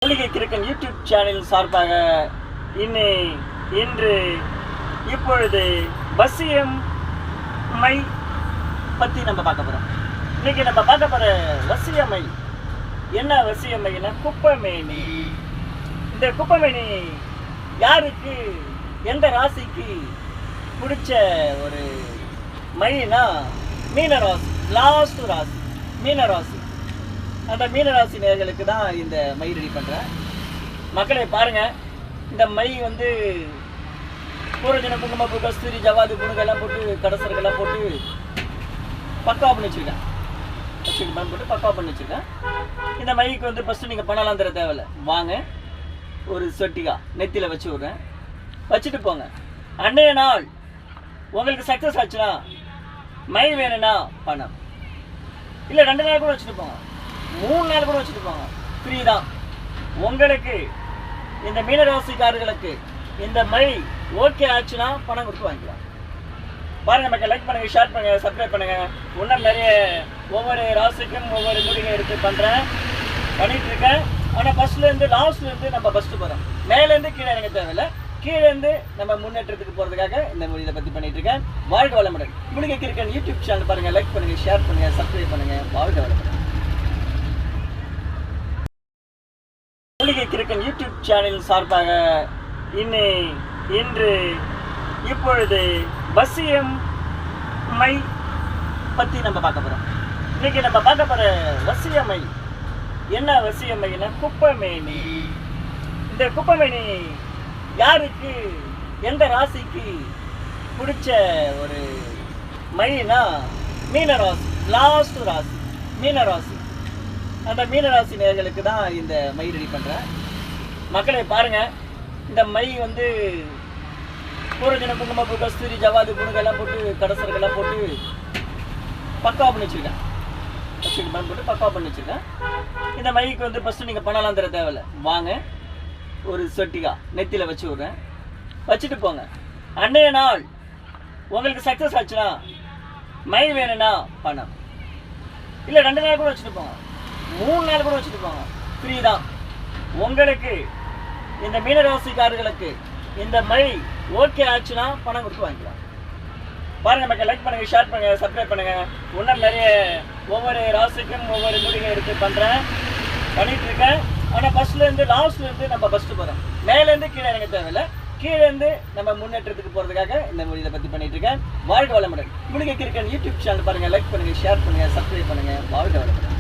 மூலிகை Kirukkan YouTube channel சார்பாக இன்று இப்பொழுது வசியம் மை பற்றி நம்ம பார்க்க போகிறோம். இன்னைக்கு நம்ம பார்க்க போகிற வசியமை என்ன? வசியமைன்னா குப்பைமேனி. இந்த குப்பைமேனி யாருக்கு, எந்த ராசிக்கு பிடிச்ச ஒரு மைனா? மீனராசி, லாஸ்ட் ராசி மீனராசி. அந்த மீனராசி நேயர்களுக்கு தான் இந்த மை ரெடி பண்ணுறேன். மக்களை பாருங்கள், இந்த மை வந்து பூரஜன குங்குமப்பூ, கஸ்தூரி, ஜவாது, புணுகெல்லாம் போட்டு, கடசர்களெல்லாம் போட்டு பக்கா பண்ணி வச்சுருக்கேன். போட்டு பக்கா பண்ணி வச்சுருக்கேன். இந்த மைக்கு வந்து ஃபஸ்ட்டு நீங்கள் பணம்லாம் தர தேவையில்லை. வாங்க, ஒரு சொட்டிகா நெத்தியில் வச்சு விட்றேன், வச்சுட்டு போங்க. அன்றைய நாள் உங்களுக்கு சக்ஸஸ் ஆச்சுன்னா மை வேணும்னா பணம், இல்லை 2 நாள் கூட வச்சுட்டு போங்க, 3 நாள் கூட வச்சுட்டு போங்க, ஃப்ரீ தான் உங்களுக்கு. இந்த மீனராசிக்காரர்களுக்கு இந்த மை ஓகே ஆச்சுன்னா பணம் கொடுத்து வாங்கிக்கலாம். பாருங்கள் மக்கள், லைக் பண்ணுங்கள், ஷேர் பண்ணுங்கள், சப்ஸ்கிரைப் பண்ணுங்கள். இன்னும் நிறைய ஒவ்வொரு ராசிக்கும் ஒவ்வொரு மூலிகை எடுத்து பண்ணிகிட்ருக்கேன். ஆனால் ஃபஸ்ட்லேருந்து லாஸ்ட்லேருந்து நம்ம ஃபஸ்ட்டு போகிறோம். மேலேருந்து கீழே இறங்க தேவையில்லை, கீழேருந்து நம்ம முன்னேற்றத்துக்கு போகிறதுக்காக இந்த மொழியை பற்றி பண்ணிட்டு இருக்கேன். வாழ்க வளமுடன். மூலிகை கிறுக்கன் யூடியூப் சேனல் பாருங்கள், லைக் பண்ணுங்கள், ஷேர் பண்ணுங்கள், சப்ஸ்கிரைப் பண்ணுங்கள். வாழ்க வளமுடன். மூலிகை கிறுக்கன் யூடியூப் சேனல் சார்பாக இன்று இப்பொழுது வசியம் மை பற்றி நம்ம பார்க்க போகிறோம். இன்னைக்கு நம்ம பார்க்க போகிற வசியமை என்ன? வசியமைன்னா குப்பைமேனி. இந்த குப்பைமேனி யாருக்கு, எந்த ராசிக்கு பிடிச்ச ஒரு மைனா? மீனராசி, லாஸ்ட் ராசி மீனராசி. அந்த மீனராசி நேயர்களுக்கு தான் இந்த மை ரெடி பண்ணுறேன். மக்களை பாருங்கள், இந்த மை வந்து பூரஜன குங்குமப்பூ, கஸ்தூரி, ஜவாது, புணுகெல்லாம் போட்டு, கடசர்களெல்லாம் போட்டு பக்கா பண்ணி வச்சுருக்கேன். போட்டு பக்கா பண்ணி வச்சுருக்கேன். இந்த மைக்கு வந்து ஃபஸ்ட்டு நீங்கள் பணம்லாம் தர தேவையில்லை. வாங்க, ஒரு சொட்டிகா நெத்தியில் வச்சு விட்றேன், வச்சுட்டு போங்க. அன்றைய நாள் உங்களுக்கு சக்ஸஸ் ஆச்சுன்னா மை வேணும்னா பணம், இல்லை 2 நாள் கூட வச்சுட்டு போங்க, 3 நாள் கூட வச்சுட்டு போங்க, ஃப்ரீ தான் உங்களுக்கு. இந்த மீனராசிக்காரர்களுக்கு இந்த மை ஓகே ஆச்சுன்னா பணம் கொடுத்து வாங்கிக்கலாம். பாருங்கள் மக்கள், லைக் பண்ணுங்கள், ஷேர் பண்ணுங்கள், சப்ஸ்கிரைப் பண்ணுங்கள். இன்னும் நிறைய ஒவ்வொரு ராசிக்கும் ஒவ்வொரு மூலிகை எடுத்து பண்ணிகிட்ருக்கேன். ஆனால் ஃபஸ்ட்லேருந்து லாஸ்ட்லேருந்து நம்ம ஃபஸ்ட்டு போகிறோம். மேலேருந்து கீழே இறங்க தேவையில்லை, கீழேருந்து நம்ம முன்னேற்றத்துக்கு போகிறதுக்காக இந்த மொழியை பற்றி பண்ணிகிட்டு இருக்கேன். வாழ்க வளமுடன். மூலிகை கிறுக்கன் யூடியூப் சேனல் பாருங்கள், லைக் பண்ணுங்கள், ஷேர் பண்ணுங்கள், சப்ஸ்கிரைப் பண்ணுங்கள். வாழ்க வளமுடன்.